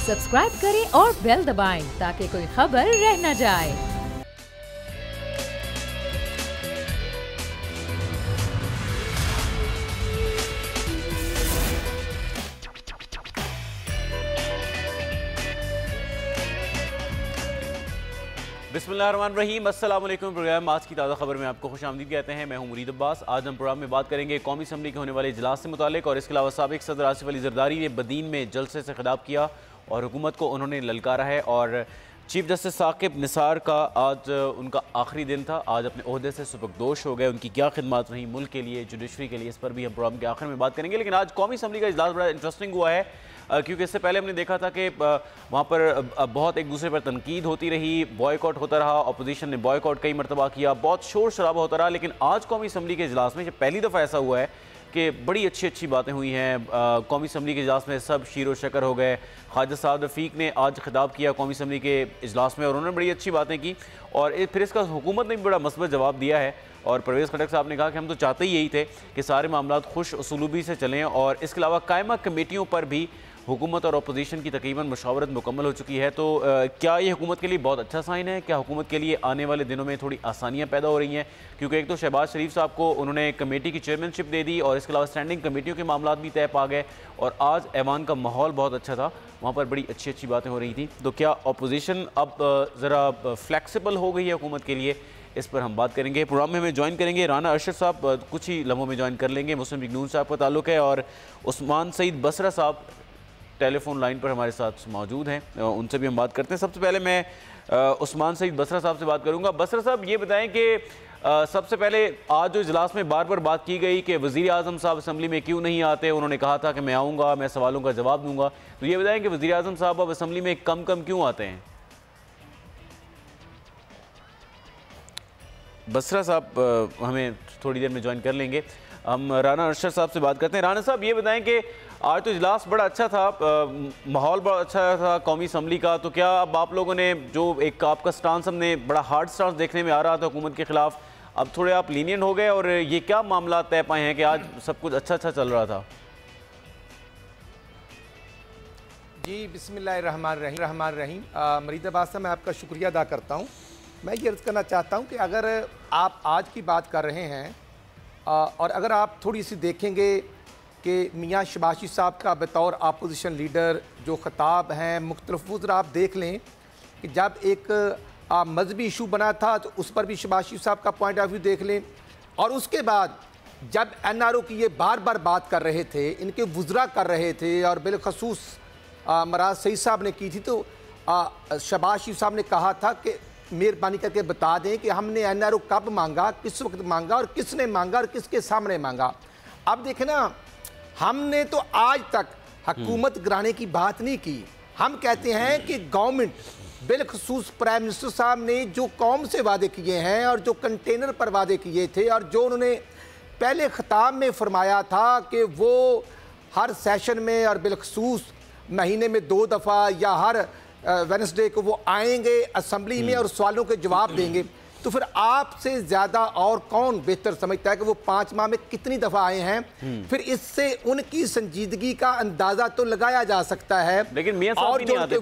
Subscribe करें और bell दबाएं ताकि कोई खबर रह न जाए। बिस्मिल्लाहिर्रहमानिर्रहीम, अस्सलाम वालेकुम। प्रोग्राम आज की ताज़ा खबर में आपको खुशामदीद कहते हैं। मैं हूं मुरीद अब्बास। आज हम प्रोग्राम में बात करेंगे कौमी असम्बली के होने वाले इजलास से मुतालिक, और इसके अलावा साबिक सदर आसिफ अली जरदारी ने बदीन में जलसे से खिताब किया और हुकूमत को उन्होंने ललकारा है। और चीफ जस्टिस साकिब निसार का आज उनका आखिरी दिन था, आज अपने ओहदे से सुबकदोश हो गए। उनकी क्या खिदमत रही मुल्क के लिए, जुडिशरी के लिए, इस पर भी हम प्रोग्राम के आखिर में बात करेंगे। लेकिन आज कौमी असम्बली का इजलास बड़ा इंटरेस्टिंग हुआ है, क्योंकि इससे पहले हमने देखा था कि वहाँ पर बहुत एक दूसरे पर तनकीद होती रही, बॉयकॉट होता रहा, अपोजिशन ने बॉयकॉट कई मरतबा किया, बहुत शोर शराबा होता रहा। लेकिन आज कौमी असम्बली के इजलास में पहली दफ़ा ऐसा हुआ है कि बड़ी अच्छी अच्छी बातें हुई हैं। कौमी असम्बली के इजलास में सब शीरो शकर हो गए। ख्वाजा साद रफ़ीक ने आज खिताब किया कौमी असम्बली के इजलास में और उन्होंने बड़ी अच्छी बातें की, और फिर इसका हुकूमत ने भी बड़ा मस्बत जवाब दिया है। और परवेज़ खटक साहब ने कहा कि हम तो चाहते ही यही थे कि सारे मामला खुश उसलूबी से चलें, और इसके अलावा कायमा कमेटियों पर भी हुकूमत और अपोजिशन की तकरीबन मुशावरत मुकम्मल हो चुकी है। तो क्या ये हुकूमत के लिए बहुत अच्छा साइन है? क्या हुकूमत के लिए आने वाले दिनों में थोड़ी आसानियाँ पैदा हो रही हैं? क्योंकि एक तो शहबाज शरीफ साहब को उन्होंने कमेटी की चेयरमैनशिप दे दी, और इसके अलावा स्टैंडिंग कमेटियों के मामला भी तय पा गए, और आज ऐवान का माहौल बहुत अच्छा था, वहाँ पर बड़ी अच्छी अच्छी बातें हो रही थी। तो क्या अपोजिशन अब ज़रा फ्लैक्सीबल हो गई है हुकूमत के लिए? इस पर हम बात करेंगे। प्रोग्राम में हमें ज्वाइन करेंगे राना अरशद साहब, कुछ ही लम्हों में ज्वाइन कर लेंगे। मुस्लिम लीग नून साहब का ताल्लुक है, और उस्मान सईद बसरा साहब टेलीफोन लाइन पर हमारे साथ मौजूद हैं, उनसे भी हम बात करते हैं। सबसे पहले मैं उस्मान सईद बसरा साहब से बात करूंगा। बसरा साहब, ये बताएं कि सबसे पहले आज जो इजलास में बार बार बात की गई कि वज़ीर आज़म साहब असम्बली में क्यों नहीं आते, उन्होंने कहा था कि मैं आऊँगा, मैं सवालों का जवाब दूंगा। तो ये बताएं कि वज़ीर आज़म साहब अब असम्बली में कम कम क्यों आते हैं? बसरा साहब हमें थोड़ी देर में ज्वाइन कर लेंगे। हम राना अरशद साहब से बात करते हैं। राना साहब, ये बताएं कि आज तो इजलास बड़ा अच्छा था, माहौल बड़ा अच्छा था कौमी असम्बली का, तो क्या अब आप लोगों ने जो एक आपका स्टांस हमने बड़ा हार्ड स्टांस देखने में आ रहा था हुकूमत के खिलाफ, अब थोड़े आप लीनियंट हो गए, और ये क्या मामला तय पाए हैं कि आज सब कुछ अच्छा अच्छा चल रहा था? जी, बिस्मिल्लाहिर्रहमानिर्रहीम। मरीद अब्बास साहब, मैं आपका शुक्रिया अदा करता हूँ। मैं ये अर्ज़ करना चाहता हूँ कि अगर आप आज की बात कर रहे हैं और अगर आप थोड़ी सी देखेंगे कि मियाँ शबाशी साहब का बतौर अपोजिशन लीडर जो ख़िताब हैं मुख्तलिफ, ज़रा आप देख लें कि जब एक मजहबी इशू बना था तो उस पर भी शबाशी साहब का पॉइंट ऑफ व्यू देख लें, और उसके बाद जब NRO की ये बार बार बात कर रहे थे, इनके वुज़रा कर रहे थे, और बिलखसूस मराज सईद साहब ने की थी, तो शबाशी साहब ने कहा था कि मेहरबानी करके बता दें कि हमने NRO कब मांगा, किस वक्त मांगा, और किसने मांगा, और किसके सामने मांगा। अब देखें ना, हमने तो आज तक हुकूमत गिराने की बात नहीं की। हम कहते हैं कि गवर्नमेंट, बिलखसूस प्राइम मिनिस्टर साहब ने जो कौम से वादे किए हैं और जो कंटेनर पर वादे किए थे, और जो उन्होंने पहले खिताब में फरमाया था कि वो हर सेशन में और बिलखसूस महीने में 2 दफ़ा या हर वेडनेसडे को वो आएंगे असम्बली में और सवालों के जवाब देंगे, तो फिर आपसे ज़्यादा और कौन बेहतर समझता है कि वो 5 माह में कितनी दफ़ा आए हैं? फिर इससे उनकी संजीदगी का अंदाज़ा तो लगाया जा सकता है। लेकिन मियां साहब भी नहीं आते थे,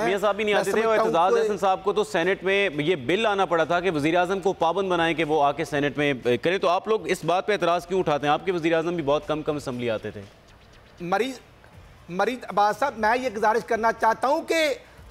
मियां साहब भी नहीं आते थे, और एतजाज़ हसन साहब को तो सेनेट में ये बिल आना पड़ा था कि वज़ीर आज़म को पाबंद बनाएं कि वो आके सेनेट में करें। तो आप लोग इस बात पर एतराज़ क्यों उठाते हैं? आपके वज़ीर आज़म भी बहुत कम कम असम्बली आते थे। मरीद अब्बास साहब, मैं ये गुजारिश करना चाहता हूँ कि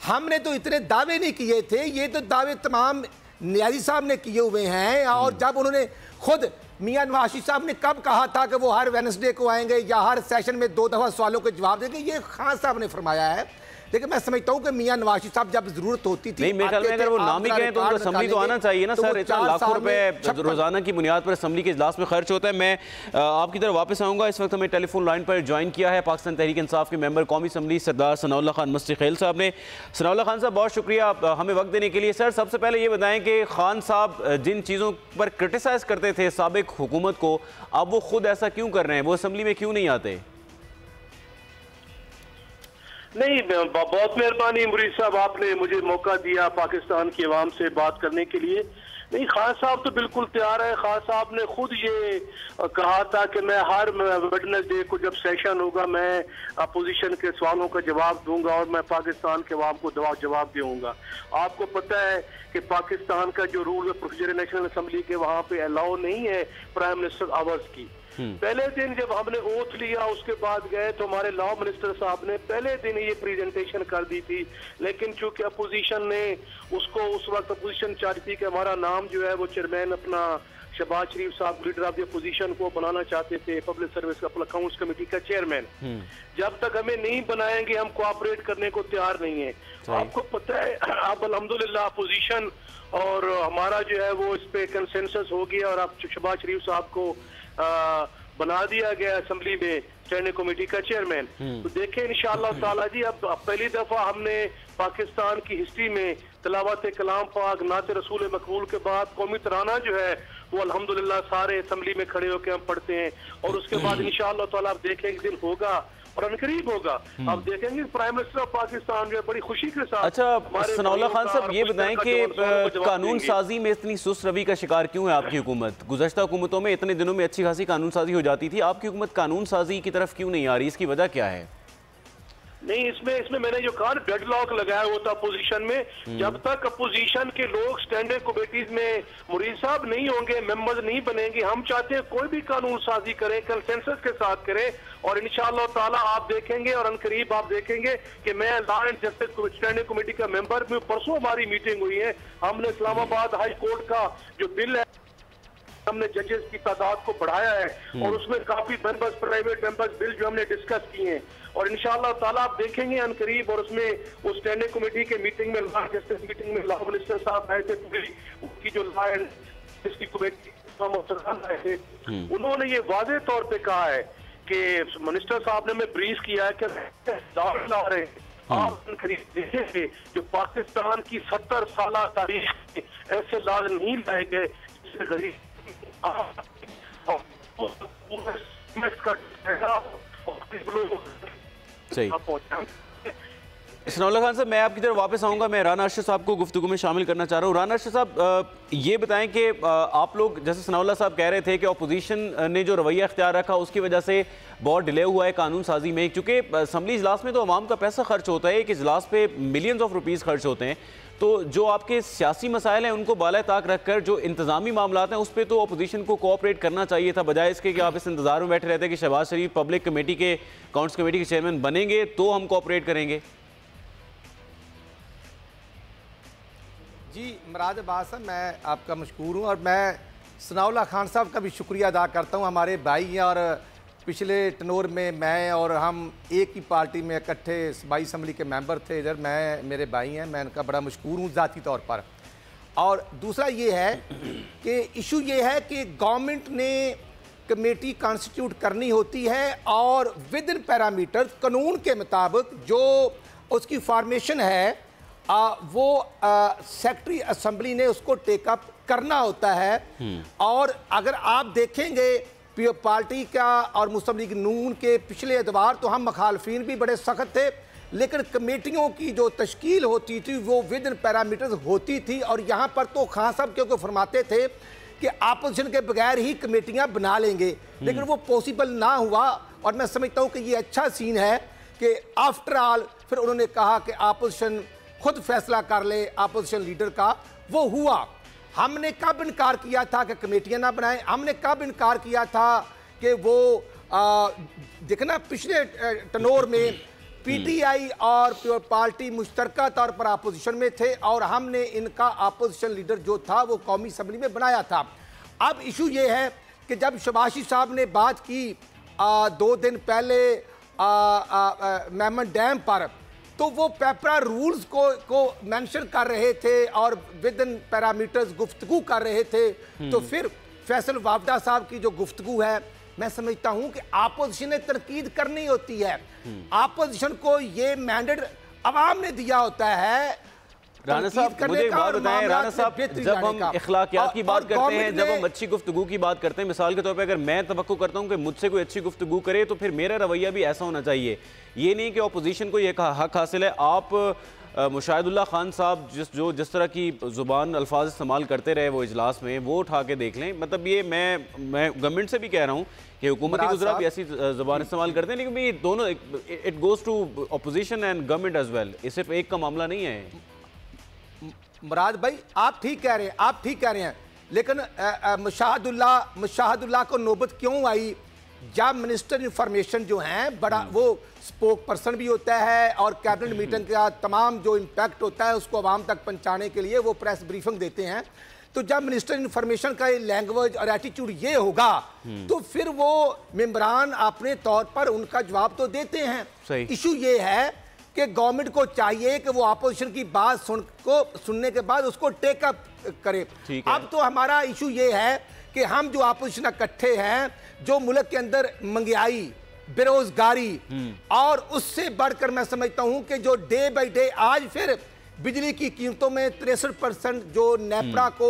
हमने तो इतने दावे नहीं किए थे, ये तो दावे तमाम नियाज़ी साहब ने किए हुए हैं। और जब उन्होंने खुद मियां नवाज साहब ने कब कहा था कि वो हर वेडनेसडे को आएंगे या हर सेशन में 2 दफ़ा सवालों के जवाब देंगे, ये खान साहब ने फरमाया है। लेकिन मैं समझता हूँ कि मियां नवाज साहब जब जरूरत होती थी, नहीं, मेरे ख्याल में अगर वो नाम ही कहें तो उनको असम्बली तो आना चाहिए ना सर। इतना लाखों रुपए रोजाना की बुनियाद पर असम्बली के इजलास में खर्च होता है। मैं आपकी तरफ वापस आऊँगा। इस वक्त हमें टेलीफोन लाइन पर ज्वाइन किया है पाकिस्तान तहरीक इंसाफ के मेंबर कौमी असम्बली सरदार सनाउल्लाह खान मस्ती-खेल साहब ने। सनाउल्लाह खान साहब, बहुत शुक्रिया हमें वक्त देने के लिए। सर, सबसे पहले ये बताएं कि खान साहब जिन चीज़ों पर क्रिटिसाइज़ करते थे साबिक हुकूमत को, अब वो खुद ऐसा क्यों कर रहे हैं? वो असम्बली में क्यों नहीं आते? नहीं, बहुत मेहरबानी मुरीद साहब, आपने मुझे मौका दिया पाकिस्तान की आवाम से बात करने के लिए। नहीं, खान साहब तो बिल्कुल तैयार है। खान साहब ने खुद ये कहा था कि मैं हर वेडनेसडे को जब सेशन होगा मैं अपोजिशन के सवालों का जवाब दूंगा और मैं पाकिस्तान के अवाम को जवाब दूंगा। आपको पता है कि पाकिस्तान का जो रूल प्रोसीजर नेशनल असेंबली के वहाँ पे अलाउ नहीं है प्राइम मिनिस्टर आवर्स की। पहले दिन जब हमने ओथ लिया उसके बाद गए तो हमारे लॉ मिनिस्टर साहब ने पहले दिन ये प्रेजेंटेशन कर दी थी, लेकिन चूंकि अपोजिशन ने उसको उस वक्त अपोजिशन चाहती थी कि हमारा नाम जो है वो चेयरमैन अपना शहबाज शरीफ साहब लीडर ऑफ द अपोजिशन को बनाना चाहते थे पब्लिक सर्विस अकाउंट्स कमेटी का चेयरमैन। जब तक हमें नहीं बनाएंगे हम कोऑपरेट करने को तैयार नहीं है। आपको पता है अब अल्हम्दुलिल्लाह अपोजिशन और हमारा जो है वो इस पे कंसेंसस हो गया और अब शहबाज शरीफ साहब को बना दिया गया असेंबली में स्टैंडिंग कमेटी का चेयरमैन। तो देखें इंशाअल्लाह ताला जी अब पहली दफा हमने पाकिस्तान की हिस्ट्री में तिलावत कलाम पाक नात रसूल मकबूल के बाद कौमी तराना जो है वो अल्हम्दुलिल्लाह सारे असेंबली में खड़े होकर हम पढ़ते हैं और उसके बाद इंशाअल्लाह ताला आप देखें एक दिन होगा और अनकरीब होगा। आप देखेंगे प्राइम मिनिस्टर ऑफ पाकिस्तान जो है बड़ी खुशी के साथ। अच्छा सनाउल्लाह खान साहब ये बताएं कि कानून साजी में इतनी सुस्त रवि का शिकार क्यों है आपकी हुकूमत? गुज़श्ता हुकूमतों में इतने दिनों में अच्छी खासी कानून साजी हो जाती थी, आपकी हुकूमत कानून साजी की तरफ क्यों नहीं आ रही? इसकी वजह क्या है? नहीं, इसमें मैंने जो कहा डेडलॉक लगाया हुआ था अपोजिशन में। जब तक अपोजिशन के लोग स्टैंडिंग कमेटीज में मुरीद साहब नहीं होंगे, मेंबर्स नहीं बनेंगे, हम चाहते हैं कोई भी कानून साजी करें कंसेंसस के साथ करें और इंशाअल्लाह ताला आप देखेंगे और अनकरीब आप देखेंगे कि मैं law and justice standing committee का मेंबर भी। परसों हमारी मीटिंग हुई है, हमने इस्लामाबाद हाई कोर्ट का जो बिल है हमने जजेस की तादाद को बढ़ाया है और उसमें काफी मेंबर्स प्राइवेट मेंबर्स बिल जो हमने डिस्कस किए हैं और इंशाअल्लाह ताला आप देखेंगे अनकरीब। और उसमें उस स्टैंडिंग कमेटी के मीटिंग में लॉ जस्टिस मीटिंग में लॉ मिनिस्टर साहब आए थे, पूरी उनकी जो लॉ एंड जस्टिस कमेटी आए थे, उन्होंने ये वाज़ेह तौर पे कहा है कि मिनिस्टर साहब ने हमें ब्रीफ किया है कि ला रहे हैं आप देखेंगे जो पाकिस्तान की 70 साल तारीख में ऐसे लॉ नहीं लाए गए जिससे गरीब सही। सनाउल्लाह खान साहब मैं आपकी तरफ वापस आऊँगा, मैं राना अरशद साहब को गुफ्तगू में शामिल करना चाह रहा हूँ। राना अरशद साहब ये बताएं कि आप लोग जैसे सनाउल्लाह साहब कह रहे थे कि अपोजिशन ने जो रवैया अख्तियार रखा उसकी वजह से बहुत डिले हुआ है कानून साजी में, क्योंकि असम्बली इजलास में तो अवाम का पैसा खर्च होता है, एक इजलास पे मिलियंस ऑफ रुपीज़ खर्च होते हैं, तो जो आपके सियासी मसाइल हैं उनको बाला ताक रखकर जो इंतजामी मामला हैं उस पर तो अपोजिशन को कोऑपरेट करना चाहिए था, बजाय इसके कि आप इस इंतजार में बैठे रहते हैं कि शहबाज शरीफ पब्लिक कमेटी के अकाउंट्स कमेटी के चेयरमैन बनेंगे तो हम कोऑपरेट करेंगे। जी मुराद अब्बास साहब, मैं आपका मशकूर हूँ और मैं सनाउल्लाह खान साहब का भी शुक्रिया अदा करता हूँ। हमारे भाई हैं और पिछले टनोर में मैं और हम एक ही पार्टी में इकट्ठे सूबाई असम्बली के मेंबर थे। इधर मैं मेरे भाई हैं, मैं इनका बड़ा मशकूर हूँ ज़ाती तौर पर। और दूसरा ये है कि इशू ये है कि गवर्नमेंट ने कमेटी कॉन्स्टिट्यूट करनी होती है और विद इन पैरामीटर्स कानून के मुताबिक जो उसकी फॉर्मेशन है वो सेक्रेटरी असम्बली ने उसको टेकअप करना होता है। और अगर आप देखेंगे पार्टी का और मुस्लिम लीग नून के पिछले एतबार तो हम मुखालफिन भी बड़े सख्त थे, लेकिन कमेटियों की जो तश्कील होती थी वो विद इन पैरामीटर्स होती थी। और यहाँ पर तो खान साहब क्योंकि फरमाते थे कि अपोजिशन के बगैर ही कमेटियाँ बना लेंगे, लेकिन वो पॉसिबल ना हुआ। और मैं समझता हूँ कि ये अच्छा सीन है कि आफ्टर ऑल फिर उन्होंने कहा कि अपोजिशन खुद फैसला कर ले, अपोजिशन लीडर का वो हुआ। हमने कब इनकार किया था कि कमेटियां ना बनाएं? हमने कब इनकार किया था कि वो देखना पिछले टनोर में पीटीआई और पार्टी मुश्तरका तौर पर अपोजिशन में थे और हमने इनका अपोजिशन लीडर जो था वो कौमी असम्बली में बनाया था। अब इशू ये है कि जब शबाशी साहब ने बात की 2 दिन पहले मेमन डैम पर, तो वो पेपरा रूल्स को मेंशन कर रहे थे और विद इन पैरामीटर्स गुफ्तगू कर रहे थे। तो फिर फैसल वावदा साहब की जो गुफ्तगू है, मैं समझता हूं कि अपोजिशन ने तनकीद करनी होती है। अपोजिशन को ये मैंडेट अवाम ने दिया होता है, राना साहब मुझे एक बात बताएं, राना साहब जब हम इखलाकियात की बात करते हैं, जब हम अच्छी गुफ्तगू की बात करते हैं, मिसाल के तौर पे अगर मैं तवक्को करता हूं कि मुझसे कोई अच्छी गुफ्तगू करे तो फिर मेरा रवैया भी ऐसा होना चाहिए। ये नहीं कि अपोजिशन को ये हक हासिल है। आप मुशाहिदुल्लाह खान साहब जिस तरह की ज़ुबान अल्फाज इस्तेमाल करते रहे वो इजलास में, वो उठा के देख लें। मतलब ये मैं गवर्नमेंट से भी कह रहा हूँ कि हुकूमती गुज़रा भी ऐसी ज़ुबान इस्तेमाल करते हैं, लेकिन ये दोनों it goes to opposition and government as well. ये सिर्फ एक का मामला नहीं है। मुराद भाई आप ठीक कह रहे हैं, आप ठीक कह रहे हैं, लेकिन मुशाहिदुल्लाह को नौबत क्यों आई जब मिनिस्टर इंफॉर्मेशन जो हैं बड़ा वो स्पोक पर्सन भी होता है और कैबिनेट मीटिंग का तमाम जो इम्पैक्ट होता है उसको आवाम तक पहुंचाने के लिए वो प्रेस ब्रीफिंग देते हैं। तो जब मिनिस्टर इंफॉर्मेशन का लैंग्वेज और एटीट्यूड ये होगा तो फिर वो मेंबरान अपने तौर पर उनका जवाब तो देते हैं। इशू ये है कि गवर्नमेंट को चाहिए कि वो अपोजिशन की बात सुनने के बाद उसको टेकअप करे। अब तो हमारा इशू ये है कि हम जो अपोजिशन इकट्ठे हैं, जो मुल्क के अंदर महंगाई, बेरोजगारी और उससे बढ़कर मैं समझता हूं कि जो डे बाय डे आज फिर बिजली की कीमतों में 63% जो नेपरा को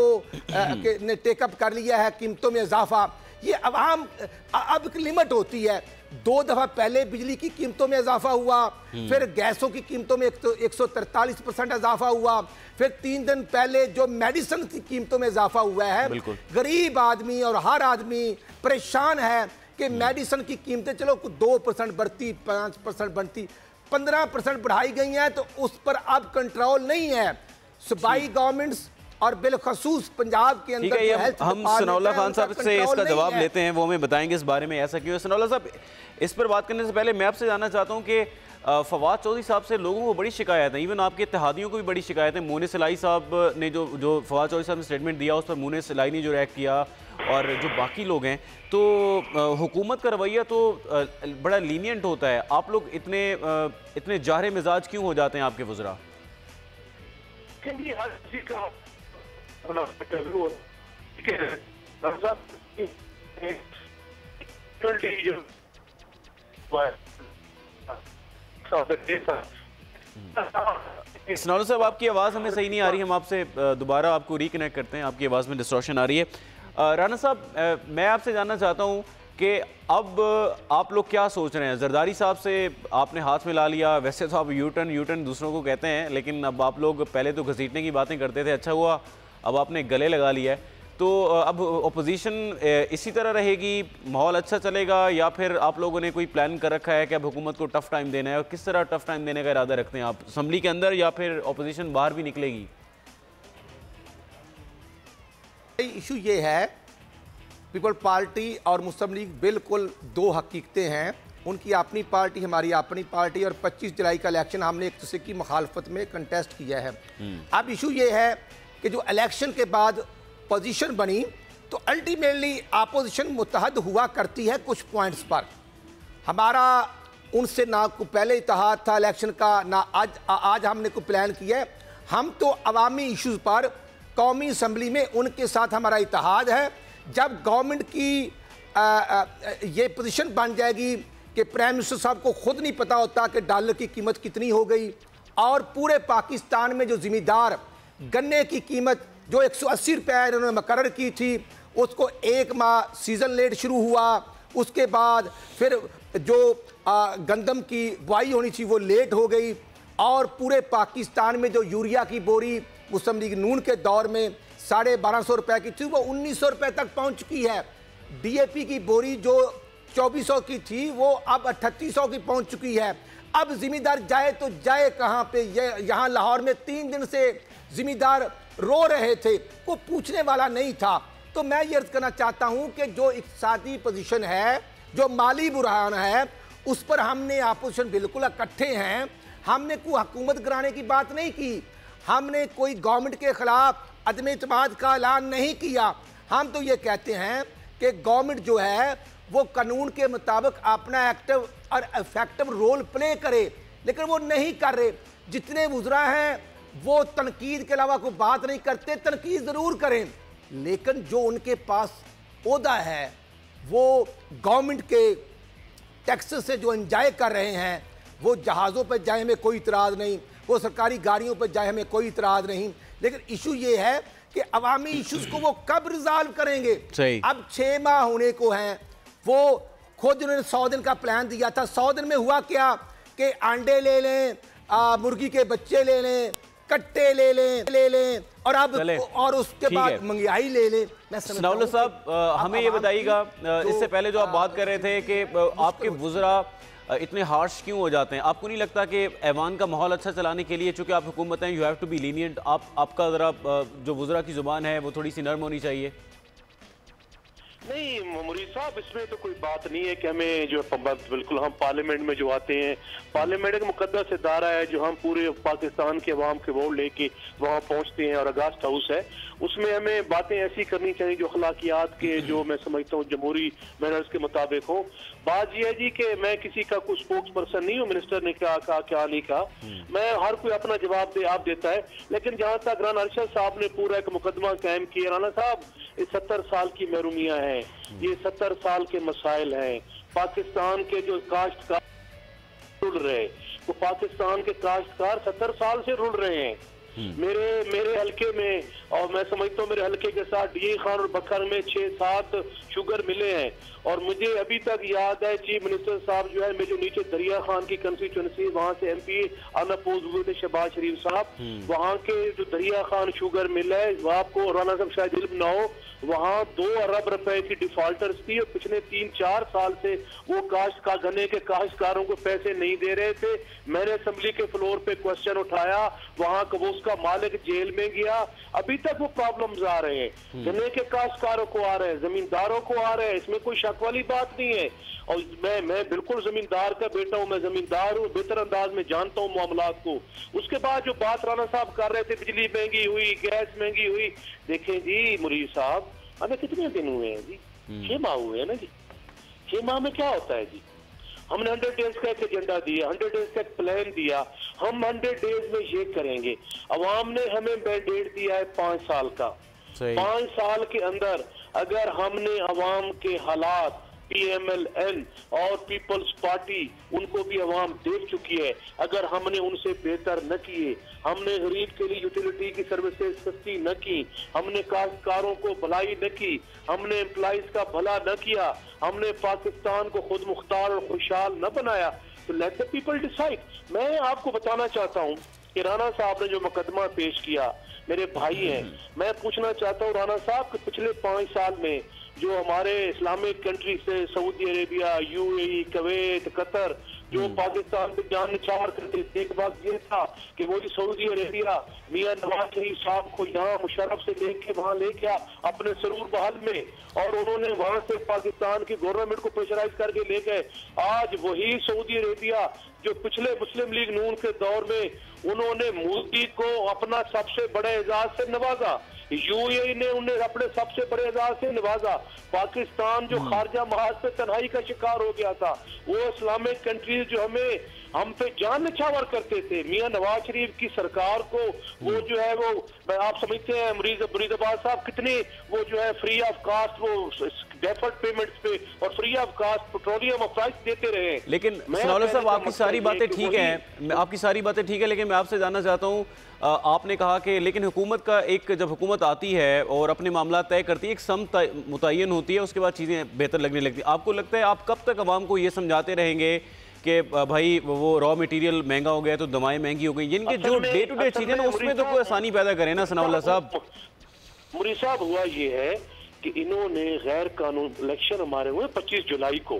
ने टेकअप कर लिया है, कीमतों में इजाफा, ये अवाम अब लिमिट होती है। 2 दफा पहले बिजली की कीमतों में इजाफा हुआ, फिर गैसों की कीमतों में 143% इजाफा हुआ, फिर 3 दिन पहले जो मेडिसिन की कीमतों में इजाफा हुआ है। गरीब आदमी और हर आदमी परेशान है कि मेडिसिन की कीमतें चलो 2% बढ़ती, 5% बढ़ती, 15% बढ़ाई गई हैं, तो उस पर अब कंट्रोल नहीं है। सूबाई गवर्नमेंट्स और बिलखसूस पंजाब के अंदर जो हेल्थ हम सनाउल्लाह खान साहब से इसका जवाब लेते हैं, वो हमें बताएंगे इस बारे में ऐसा क्यों है। सनाउल्लाह साहब, इस पर बात करने से पहले मैं आपसे जानना चाहता हूं कि फवाद चौधरी साहब से लोगों को बड़ी शिकायत है, इवन आपके इत्तेहादियों को भी बड़ी शिकायत है। मोने सिलाई साहब ने जो फवाद चौधरी साहब ने स्टेटमेंट दिया, उस पर मोने सिलाई ने जो रिएक्ट किया और जो बाकी लोग हैं, तो हुकूमत का रवैया तो बड़ा लीनियंट होता है। आप लोग इतने जाहरे मिजाज क्यों हो जाते हैं आपके वज़रा? सनाउल्लाह साहब, आपकी आवाज़ हमें सही नहीं आ रही, हम आपसे दोबारा आपको रिकनेक्ट करते हैं, आपकी आवाज़ में डिस्टॉर्शन आ रही है। राना साहब, मैं आपसे जानना चाहता हूँ कि अब आप लोग क्या सोच रहे हैं? जरदारी साहब से आपने हाथ मिला लिया, वैसे तो आप यूटर्न दूसरों को कहते हैं, लेकिन अब आप लोग पहले तो घसीटने की बातें करते थे, अच्छा हुआ अब आपने गले लगा लिया है। तो अब अपोजिशन इसी तरह रहेगी, माहौल अच्छा चलेगा, या फिर आप लोगों ने कोई प्लान कर रखा है कि अब हुकूमत को टफ टाइम देना है? और किस तरह टफ टाइम देने का इरादा रखते हैं आप, असम्बली के अंदर या फिर अपोजिशन बाहर भी निकलेगी? इशू ये है, पीपल पार्टी और मुस्लिम लीग बिल्कुल 2 हकीकतें हैं। उनकी अपनी पार्टी, हमारी अपनी पार्टी, और 25 जुलाई का इलेक्शन हमने एक दूसरे की मुखालफत में कंटेस्ट किया है। अब इशू ये है कि जो इलेक्शन के बाद पोजीशन बनी तो अल्टीमेटली अपोजिशन मुत्तहद हुआ करती है कुछ पॉइंट्स पर। हमारा उनसे ना कोई पहले इत्तेहाद था इलेक्शन का, ना आज हमने कोई प्लान किया है। हम तो अवामी इश्यूज़ पर कौमी असम्बली में उनके साथ हमारा इत्तेहाद है। जब गवर्नमेंट की ये पोजीशन बन जाएगी कि प्राइम मिनिस्टर साहब को खुद नहीं पता होता कि डॉलर की कीमत कितनी हो गई, और पूरे पाकिस्तान में जो ज़िम्मेदार गन्ने की कीमत जो 180 रुपये इन्होंने मुकर्रर की थी, उसको 1 माह सीज़न लेट शुरू हुआ, उसके बाद फिर जो गंदम की बुआई होनी थी वो लेट हो गई, और पूरे पाकिस्तान में जो यूरिया की बोरी मुस्लिम लीग नून के दौर में 1250 रुपये की थी वो 1900 रुपये तक पहुंच चुकी है। DAP की बोरी जो 2400 की थी वो अब 3800 की पहुंच चुकी है। अब जिम्मेदार जाए तो जाए कहाँ पे? यहाँ लाहौर में 3 दिन से जिम्मेदार रो रहे थे, वो पूछने वाला नहीं था। तो मैं ये अर्ज करना चाहता हूँ कि जो इक़्तिसादी पोजीशन है, जो माली बुरहान है, उस पर हमने अपोजिशन बिल्कुल इकट्ठे हैं। हमने कोई हुकूमत गिराने की बात नहीं की, हमने कोई गवर्नमेंट के खिलाफ अदम इत्मीनान का ऐलान नहीं किया। हम तो ये कहते हैं कि गवर्नमेंट जो है वो कानून के मुताबिक अपना एक्टिव और इफेक्टिव रोल प्ले करे, लेकिन वो नहीं कर रहे। जितने वुज़रा हैं वो तनकीद के अलावा कोई बात नहीं करते, तनकीद ज़रूर करें, लेकिन जो उनके पास ओहदा है वो गवर्नमेंट के टैक्स से जो इंजॉय कर रहे हैं, वो जहाज़ों पर जाए में कोई इतराज़ नहीं, वो सरकारी गाड़ियों पर जाए, हमें कोई इतराज़ नहीं। लेकिन इशू ये है कि अवामी इशूज को वो कब रिजॉल्व करेंगे। अब 6 माह होने को हैं, वो खुद उन्होंने 100 दिन का प्लान दिया था। 100 दिन में हुआ क्या कि अंडे ले लें, मुर्गी के बच्चे ले लें, कट्टे ले लें और अब और उसके बाद महंगाई ले लें। सनाउल्लाह साहब, हमें ये बताइएगा, इससे पहले जो आप बात कर रहे थे कि आपके वुज़रा इतने हार्श क्यों हो जाते हैं, आपको नहीं लगता कि ऐवान का माहौल अच्छा चलाने के लिए, चूंकि आप हुकूमत हैं, you have to be lenient, आपका ज़रा जो वुज़रा की ज़ुबान है वो थोड़ी सी नर्म होनी चाहिए? नहीं मुरीद साहब, इसमें तो कोई बात नहीं है कि हमें जो बिल्कुल, हम पार्लियामेंट में जो आते हैं, पार्लियामेंट एक मुकद्दस इदारा है जो हम पूरे पाकिस्तान के अवाम के वोट लेके वहाँ पहुँचते हैं, और अगस्त हाउस है, उसमें हमें बातें ऐसी करनी चाहिए जो अखलाकियात के, जो मैं समझता हूँ जमहूरी मैनर्स के मुताबिक हो। बात यह है जी कि मैं किसी का कुछ स्पोक्स पर्सन नहीं हूँ, मिनिस्टर ने क्या कहा क्या नहीं कहा, मैं हर कोई अपना जवाब आप देता है। लेकिन जहाँ तक राना अरशद साहब ने पूरा एक मुकदमा कायम किया, राना साहब ये 70 साल की महरूमियाँ हैं, ये 70 साल के मसाइल हैं, पाकिस्तान के जो काश्तकार रुल रहे, वो पाकिस्तान के काश्तकार 70 साल से रुल रहे हैं। मेरे हल्के में, और मैं समझता हूँ मेरे हल्के के साथ डी खान और बखर में 6-7 शुगर मिले हैं, और मुझे अभी तक याद है चीफ मिनिस्टर साहब जो है, मैं जो नीचे दरिया खान की कंस्टिट्यूंसी, वहाँ से MP अनअपोज हुए थे शहबाज शरीफ साहब, वहाँ के जो दरिया खान शुगर मिल है, वो आपको राना साहब शायद इल्म ना हो, वहाँ 2 अरब रुपए की डिफॉल्टर्स थी, और पिछले 3-4 साल से वो गन्ने के काश्तकारों को पैसे नहीं दे रहे थे। मैंने असेंबली के फ्लोर पे क्वेश्चन उठाया, वहाँ वो उसका मालिक जेल में गया, अभी तक वो प्रॉब्लम्स आ रहे हैं, गन्ने के काश्तकारों को आ रहे हैं, जमींदारों को आ रहे हैं, इसमें कोई शक वाली बात नहीं है। और मैं बिल्कुल जमींदार का बेटा हूँ, मैं जमींदार हूँ, बेहतर अंदाज में जानता हूँ मामलात को। उसके बाद जो बात राना साहब कर रहे थे, बिजली महंगी हुई, गैस महंगी हुई, देखें जी मुरीद साहब, हमें कितने दिन हुए हैं जी? 6 माह हुए हैं ना जी। 6 माह में क्या होता है जी? हमने 100 डेज का एक एजेंडा दिया, 100 डेज का एक प्लान दिया, हम 100 डेज में ये करेंगे। अवाम ने हमें मैंडेट दिया है 5 साल का। 5 साल के अंदर अगर हमने अवाम के हालात, PMLN और पीपल्स पार्टी, उनको भी अवाम देख चुकी है, अगर हमने उनसे बेहतर न किए, हमने गरीब के लिए यूटिलिटी की सर्विसेज सस्ती न की, हमने काश्तकारों को भलाई न की, हमने एम्प्लॉइज का भला न किया, हमने पाकिस्तान को खुद मुख्तार और खुशहाल न बनाया, तो लेट द पीपल डिसाइड। मैं आपको बताना चाहता हूँ कि राना साहब ने जो मुकदमा पेश किया, मेरे भाई हैं, मैं पूछना चाहता हूँ राना साहब कि पिछले 5 साल में जो हमारे इस्लामिक कंट्री से Saudi Arabia, UAE, Kuwait, Qatar, जो पाकिस्तान पे जान निछावर करते थे, एक बात ये था कि वो सऊदी अरेबिया मियां नवाज शरीफ साहब को यहाँ मुशर्रफ से देख के वहाँ ले गया अपने सरूर बहाल में, और उन्होंने वहाँ से पाकिस्तान की गवर्नमेंट को प्रेशराइज करके ले गए। आज वही सऊदी अरेबिया जो पिछले मुस्लिम लीग नून के दौर में उन्होंने मोदी को अपना सबसे बड़े एजाज से नवाजा, UAE ने उन्हें अपने सबसे बड़े एजाज से नवाजा, पाकिस्तान जो खारजा महाज पे तन्हाई का शिकार हो गया था, वो इस्लामिक कंट्रीज जो हम पे जान निछावर करते थे, मियां नवाज शरीफ की सरकार को वो जो है वो आप समझते हैं मुरीद अब्बास साहब कितनी वो जो है फ्री ऑफ कास्ट वो डेफर्ड पेमेंट्स पे और फ्री ऑफ कास्ट पेट्रोलियम और प्राइस देते रहे। लेकिन सनाउल्लाह साहब, आपकी सारी बातें ठीक हैं, आपकी सारी बातें ठीक है, लेकिन मैं आपसे जानना चाहता हूँ, आपने कहा कि लेकिन हुकूमत का एक, जब हुकूमत आती है और अपने मामला तय करती है, एक सम मुतय्यन होती है, उसके बाद चीज़ें बेहतर लगने लगती है। आपको लगता है आप कब तक अवाम को ये समझाते रहेंगे कि भाई वो रॉ मटेरियल महंगा हो गया तो दवाएं महंगी हो गई, इनके जो डे टू डे चीज़ें ना उसमें तो कोई आसानी पैदा करें ना सनाउल्लाह साहब? मुरीद साहब, हुआ ये है कि इन्होंने गैर कानून इलेक्शन हमारे हुए 25 जुलाई को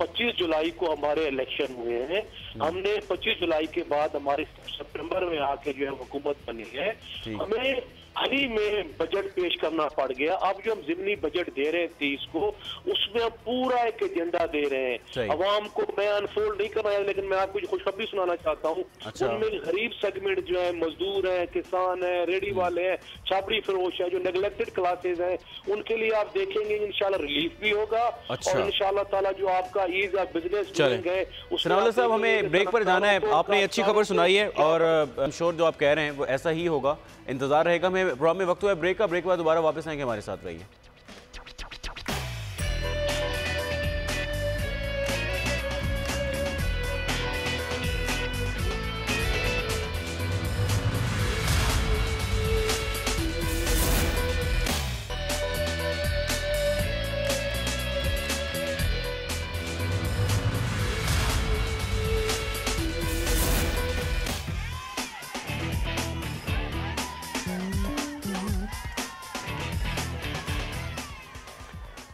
25 जुलाई को हमारे इलेक्शन हुए हैं। हमने 25 जुलाई के बाद हमारे सितंबर में आके जो है हुकूमत बनी है, हमें हाल ही में बजट पेश करना पड़ गया। अब जो हम जिमनी बजट दे रहे हैं 30 को, उसमें हम पूरा एक एजेंडा दे रहे हैं। अवाम को मैं अनफोल्ड नहीं करना है, लेकिन मैं आपको खुशखबरी सुनाना चाहता हूँ। उनमें गरीब सेगमेंट जो है, मजदूर है, किसान है, रेडी वाले हैं, छापड़ी फरोश है, जो नेग्लेक्टेड क्लासेज हैं, उनके लिए आप देखेंगे इंशाल्लाह रिलीफ भी होगा। और इंशाल्लाह ताला जो आपका ईज ऑफ बिजनेस है। सनाउल्लाह साहब, हमें ब्रेक पर जाना है, आपने अच्छी खबर सुनाई है और आई एम श्योर जो आप कह रहे हैं वो ऐसा ही होगा, इंतजार रहेगा। हमें प्रोग्राम में वक्त हुआ है ब्रेक का, ब्रेक के बाद दोबारा वापस आएंगे, हमारे साथ रहिए।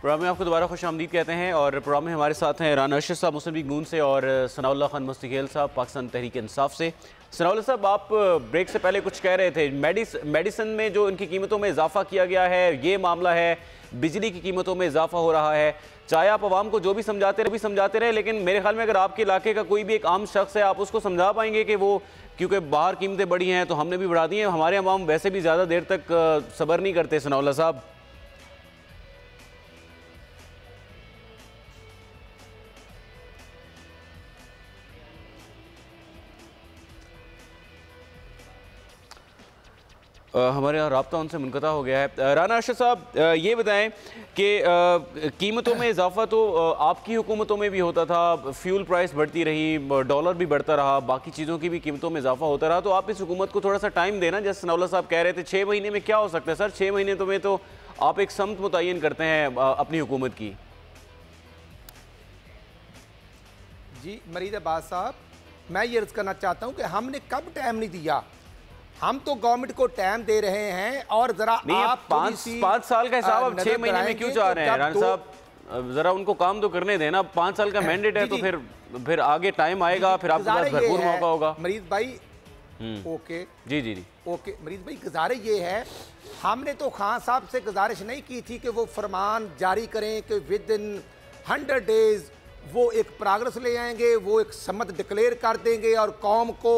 प्रोग्राम में आपको दोबारा खुश आमदीद कहते हैं और प्रोग्राम में हमारे साथ हैं राना अरशद साहब मुस्लिम लीग नून से और सनाउल्लाह खान मुस्तकील साहब पाकिस्तान तहरीक इंसाफ से। सनाउल्लाह साहब, आप ब्रेक से पहले कुछ कह रहे थे, मेडिसिन में जो इनकी कीमतों में इजाफा किया गया है ये मामला है, बिजली की कीमतों में इजाफा हो रहा है। चाहे आप आवाम को जो भी समझाते रहे, लेकिन मेरे ख्याल में अगर आपके इलाके का कोई भी एक आम शख्स है, आप उसको समझा पाएंगे कि वो क्योंकि बाहर कीमतें बढ़ी हैं तो हमने भी बढ़ा दी हैं। हमारे अवाम वैसे भी ज़्यादा देर तक सब्र नहीं करते। सनाउल्लाह साहब, हमारे यहाँ रब्ता उनसे मुनक़ता हो गया है। राना अरशद साहब, ये बताएं कि कीमतों में इजाफा तो आपकी हुकूमतों में भी होता था, फ्यूल प्राइस बढ़ती रही, डॉलर भी बढ़ता रहा, बाकी चीज़ों की भी कीमतों में इजाफा होता रहा, तो आप इस हुकूमत को थोड़ा सा टाइम देना। जैसे सनाउल्लाह साहब कह रहे थे 6 महीने में क्या हो सकता है। सर 6 महीने में तो आप एक समत मुतय्यन करते हैं अपनी हुकूमत की। जी मरीद अब्बास साहब, मैं ये अर्ज़ करना चाहता हूँ कि हमने कब टाइम नहीं दिया, हम तो गवर्नमेंट को टाइम दे रहे हैं। और जरा आप 5 साल का हिसाब आप 6 महीने में क्यों चाह रहे हैं राना साहब? जरा उनको काम तो करने देना। 5 साल का मैंडेट है तो फिर आगे टाइम आएगा, फिर आपके पास भरपूर मौका होगा। मरीज भाई ओके जी ओके मरीज भाई, गुजारिश ये है, हमने तो खान साहब से गुजारिश नहीं की थी कि वो फरमान जारी करें कि विद इन 100 डेज वो एक प्रोग्रेस ले आएंगे, वो एक समत डिक्लेयर कर देंगे और कौम को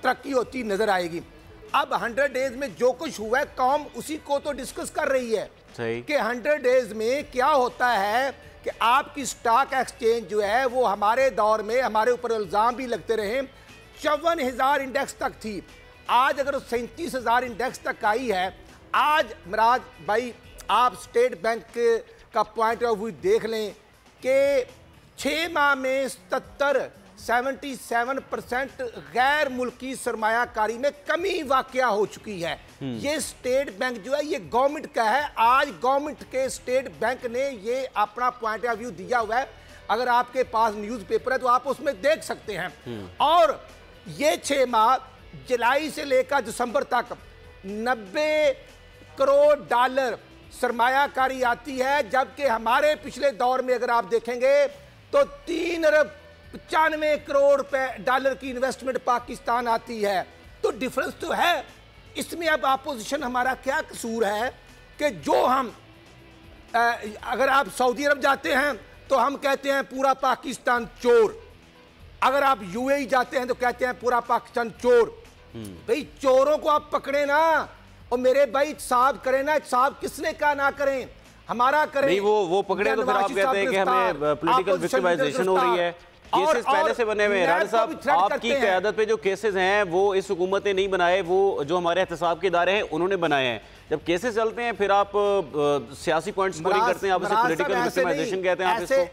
तरक्की होती नजर आएगी। अब 100 डेज में जो कुछ हुआ है कौम उसी को तो डिस्कस कर रही है कि 100 डेज में क्या होता है कि आपकी स्टॉक एक्सचेंज जो है वो हमारे दौर में हमारे ऊपर इल्ज़ाम भी लगते रहे 54,000 इंडेक्स तक थी। आज अगर 37,000 इंडेक्स तक आई है, आज मिराज भाई आप स्टेट बैंक का पॉइंट ऑफ व्यू देख लें कि 6 माह में 77% गैर मुल्की सरमायाकारी में कमी वाकया हो चुकी है। ये स्टेट बैंक जो है ये गवर्नमेंट का है। आज गवर्नमेंट के स्टेट बैंक ने ये अपना पॉइंट ऑफ व्यू दिया हुआ है। अगर आपके पास न्यूज़पेपर है तो आप उसमें देख सकते हैं। और ये 6 माह जुलाई से लेकर दिसंबर तक 90 करोड़ डॉलर सरमायाकारी आती है, जबकि हमारे पिछले दौर में अगर आप देखेंगे तो 3 अरब 95 करोड़ डॉलर की इन्वेस्टमेंट पाकिस्तान आती है। तो डिफरेंस तो है इसमें। अब अपोजिशन हमारा क्या कसूर है कि जो हम अगर आप सऊदी अरब जाते हैं तो हम कहते हैं पूरा पाकिस्तान चोर, अगर आप यूएई जाते हैं तो कहते हैं पूरा पाकिस्तान चोर। भाई चोरों को आप पकड़े ना, और मेरे भाई साहब करें ना, साहब किसने कहा ना करें, हमारा करें। नहीं वो पकड़े तो फिर आप कहते हैं कि हमें पॉलिटिकल विक्टिमाइजेशन हो रही है। केसेस पहले से बने हुए हैं राना साहब, आपकी क़यादत पे जो केसेस हैं वो इस हुकूमत ने नहीं बनाए, वो जो हमारे एहतसाब के इदारे हैं उन्होंने बनाए हैं। जब केसेस चलते हैं फिर आप सियासी पॉइंट स्कोरिंग करते हैं, आप इसे पॉलिटिकल विक्टिमाइजेशन कहते हैं। आप इसको